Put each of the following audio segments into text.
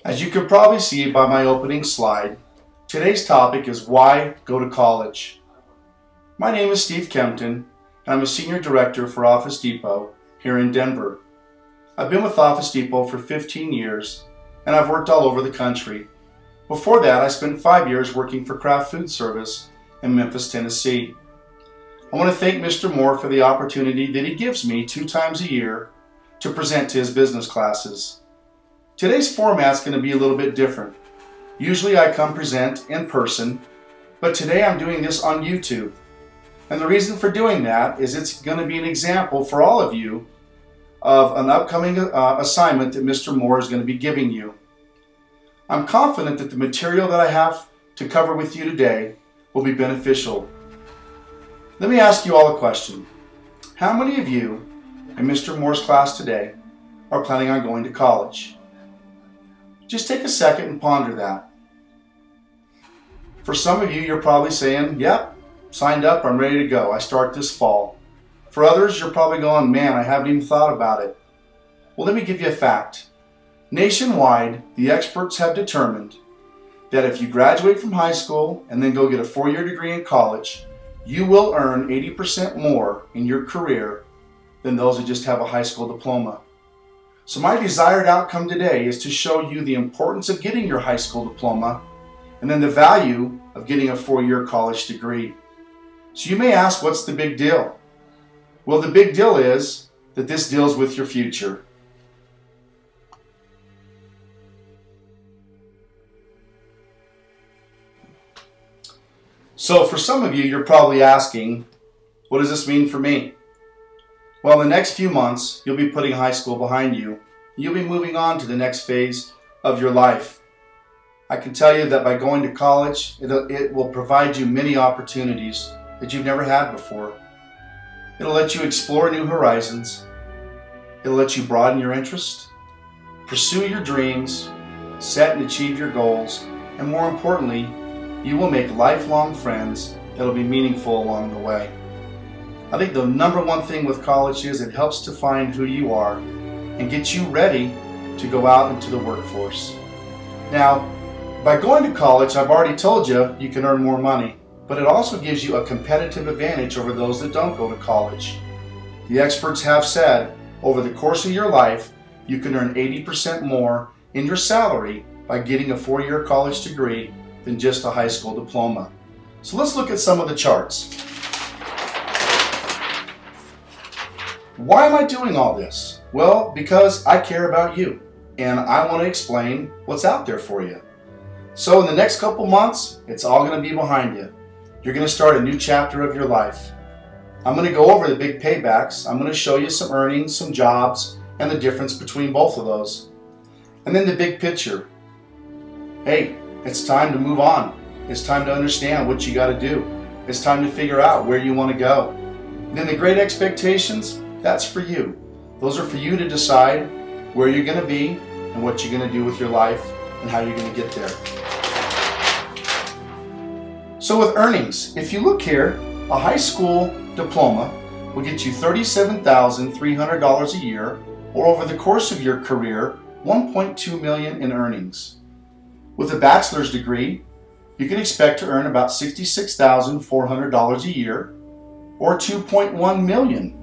As you can probably see by my opening slide, today's topic is why go to college. My name is Steve Kempton, and I'm a Senior Director for Office Depot here in Denver. I've been with Office Depot for 15 years, and I've worked all over the country. Before that, I spent 5 years working for Kraft Food Service in Memphis, Tennessee. I want to thank Mr. Moore for the opportunity that he gives me 2 times a year to present to his business classes. Today's format is going to be a little bit different. Usually I come present in person, but today I'm doing this on YouTube. And the reason for doing that is it's going to be an example for all of you of an upcoming assignment that Mr. Moore is going to be giving you. I'm confident that the material that I have to cover with you today will be beneficial. Let me ask you all a question. How many of you in Mr. Moore's class today are planning on going to college? Just take a second and ponder that. For some of you, you're probably saying, yep, signed up, I'm ready to go. I start this fall. For others, you're probably going, man, I haven't even thought about it. Well, let me give you a fact. Nationwide, the experts have determined that if you graduate from high school and then go get a 4-year degree in college, you will earn 80% more in your career than those who just have a high school diploma. So my desired outcome today is to show you the importance of getting your high school diploma and then the value of getting a 4-year college degree. So you may ask, what's the big deal? Well, the big deal is that this deals with your future. So for some of you, you're probably asking, what does this mean for me? Well, in the next few months, you'll be putting high school behind you. You'll be moving on to the next phase of your life. I can tell you that by going to college, it will provide you many opportunities that you've never had before. It'll let you explore new horizons. It'll let you broaden your interest, pursue your dreams, set and achieve your goals, and more importantly, you will make lifelong friends that'll be meaningful along the way. I think the number one thing with college is it helps to find who you are and get you ready to go out into the workforce. Now, by going to college, I've already told you, you can earn more money, but it also gives you a competitive advantage over those that don't go to college. The experts have said, over the course of your life, you can earn 80% more in your salary by getting a 4-year college degree than just a high school diploma. So let's look at some of the charts. Why am I doing all this? Well, because I care about you and I want to explain what's out there for you. So in the next couple months, it's all going to be behind you. You're going to start a new chapter of your life. I'm going to go over the big paybacks. I'm going to show you some earnings, some jobs, and the difference between both of those. And then the big picture. Hey, it's time to move on. It's time to understand what you got to do. It's time to figure out where you want to go. And then the great expectations, that's for you. Those are for you to decide where you're going to be and what you're going to do with your life and how you're going to get there. So with earnings, if you look here, a high school diploma will get you $37,300 a year, or over the course of your career, $1.2 million in earnings. With a bachelor's degree, you can expect to earn about $66,400 a year, or $2.1 million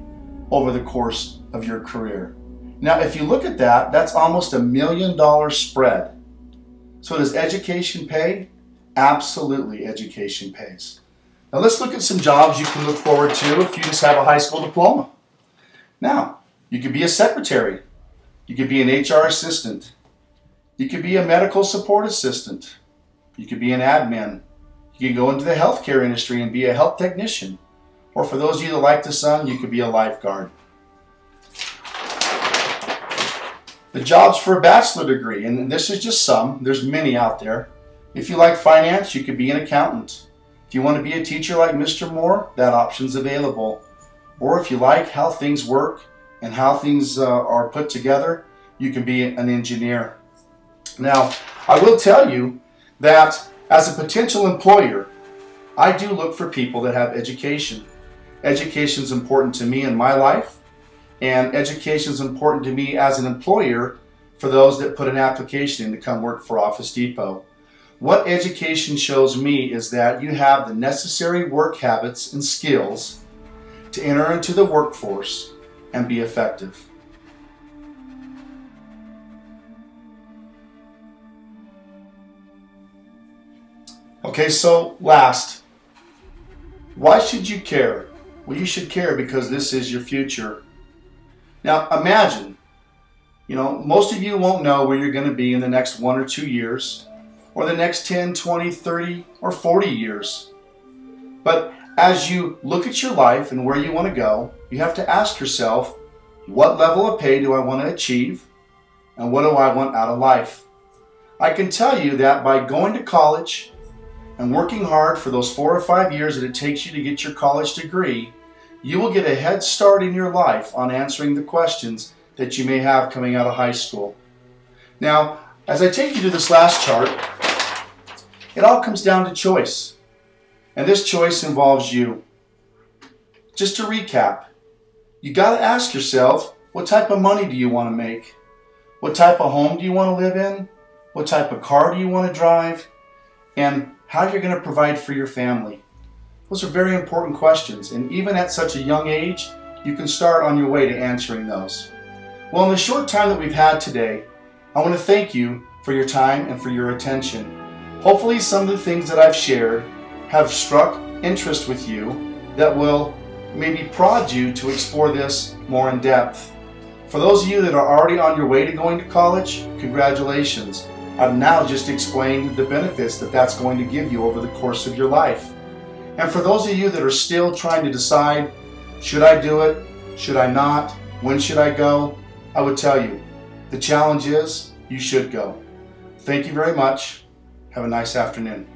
over the course of your career. Now, if you look at that, that's almost $1 million spread. So does education pay? Absolutely, education pays. Now let's look at some jobs you can look forward to if you just have a high school diploma. Now, you could be a secretary. You could be an HR assistant. You could be a medical support assistant. You could be an admin. You could go into the healthcare industry and be a health technician. Or for those of you that like the sun, you could be a lifeguard. The jobs for a bachelor degree, and this is just some, there's many out there. If you like finance, you could be an accountant. If you want to be a teacher like Mr. Moore, that option's available. Or if you like how things work and how things are put together, you can be an engineer. Now, I will tell you that as a potential employer, I do look for people that have education. Education is important to me in my life, and education is important to me as an employer for those that put an application in to come work for Office Depot. What education shows me is that you have the necessary work habits and skills to enter into the workforce and be effective. Okay, so last, why should you care? Well, you should care because this is your future. Now imagine, most of you won't know where you're going to be in the next 1 or 2 years, or the next 10, 20, 30, or 40 years. But as you look at your life and where you want to go, you have to ask yourself, what level of pay do I want to achieve? And what do I want out of life? I can tell you that by going to college and working hard for those 4 or 5 years that it takes you to get your college degree, you will get a head start in your life on answering the questions that you may have coming out of high school. Now, as I take you to this last chart, it all comes down to choice. And this choice involves you. Just to recap, you got to ask yourself, what type of money do you want to make? What type of home do you want to live in? What type of car do you want to drive? And how you're going to provide for your family. Those are very important questions, and even at such a young age, you can start on your way to answering those. Well, in the short time that we've had today, I want to thank you for your time and for your attention. Hopefully some of the things that I've shared have struck interest with you that will maybe prod you to explore this more in depth. For those of you that are already on your way to going to college, congratulations. I've now just explained the benefits that that's going to give you over the course of your life. And for those of you that are still trying to decide, should I do it? Should I not? When should I go? I would tell you, the challenge is you should go. Thank you very much. Have a nice afternoon.